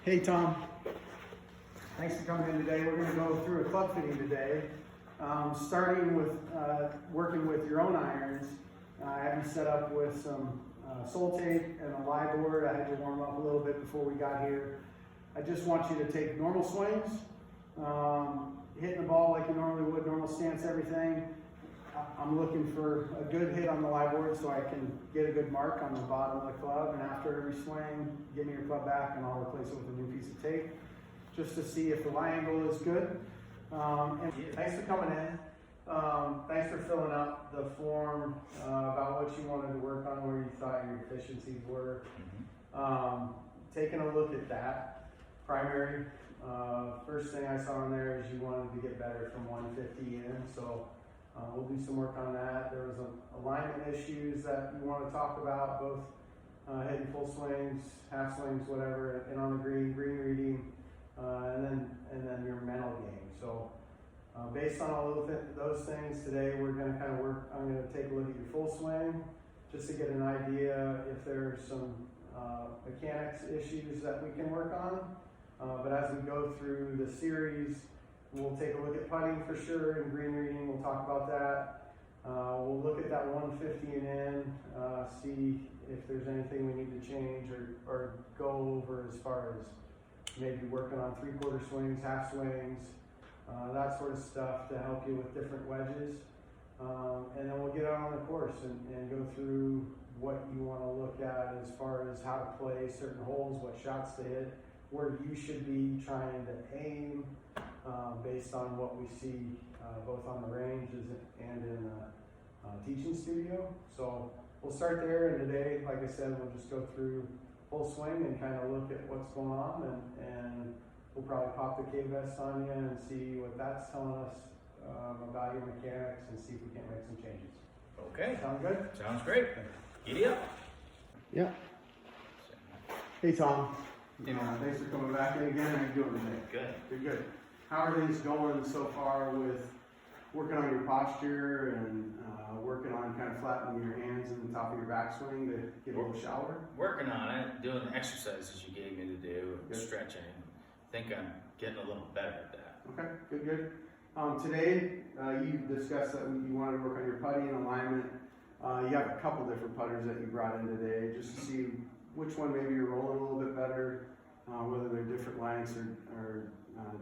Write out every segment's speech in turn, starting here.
Hey Tom, thanks for coming in today. We're going to go through a club fitting today, starting with working with your own irons. I have you set up with some sole tape and a lie board. I had to warm up a little bit before we got here. I just want you to take normal swings, hitting the ball like you normally would, normal stance, everything. I'm looking for a good hit on the lie board so I can get a good mark on the bottom of the club, and after every swing, give me your club back and I'll replace it with a new piece of tape just to see if the lie angle is good. And thanks for coming in. Thanks for filling out the form about what you wanted to work on, where you thought your deficiencies were. Taking a look at that, primary, first thing I saw in there is you wanted to get better from 150 in, so we'll do some work on that. There was alignment issues that you want to talk about, both hitting full swings, half swings, whatever, and on the green reading, and then your mental game. So based on all of those things today, we're going to kind of work. I'm going to take a look at your full swing just to get an idea if there's some mechanics issues that we can work on. But as we go through the series, we'll take a look at putting for sure, and green reading, we'll talk about that. We'll look at that 150 and in, see if there's anything we need to change or go over as far as maybe working on 3/4 swings, half swings, that sort of stuff to help you with different wedges. And then we'll get out on the course and go through what you want to look at as far as how to play certain holes, what shots to hit, where you should be trying to aim, based on what we see both on the ranges and in the teaching studio. So we'll start there, and today, like I said, we'll just go through full swing and kind of look at what's going on, and we'll probably pop the K-Vest on you and see what that's telling us about your mechanics, and see if we can't make some changes. Okay. Sound good? Sounds great. Giddy up. Yeah. Hey Tom. Thanks for coming back in again. How you doing today? Good. Good. How are things going so far with working on your posture and working on kind of flattening your hands and the top of your backswing to get a little shallower? Working on it, doing the exercises you gave me to do, and Good. stretching. I think I'm getting a little better at that. Okay, good. Today, you discussed that you wanted to work on your putting and alignment. You have a couple different putters that you brought in today, just to see which one maybe you're rolling a little bit better, whether they're different lengths or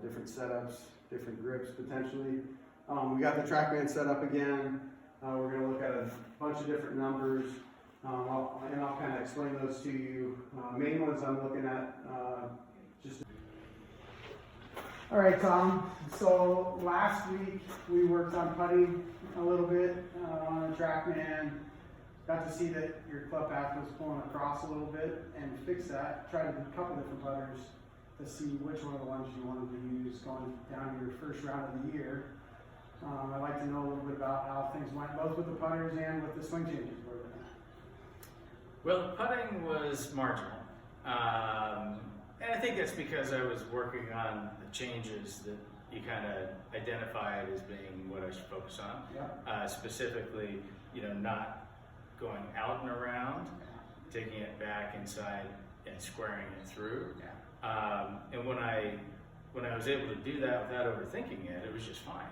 different setups, different grips potentially. We got the TrackMan set up again. We're going to look at a bunch of different numbers, and I'll kind of explain those to you. Main ones I'm looking at just. All right, Tom. So last week we worked on putting a little bit on the TrackMan. Got to see that your club path was pulling across a little bit and fix that. Tried a couple different putters to see which one of the ones you wanted to use going down to your first round of the year. I'd like to know a little bit about how things went, both with the putters and with the swing changes. Well, putting was marginal. And I think that's because I was working on the changes that you kind of identified as being what I should focus on. Yeah. Specifically, not going out and around, taking it back inside and squaring it through. Yeah. And when I was able to do that without overthinking it, it was just fine.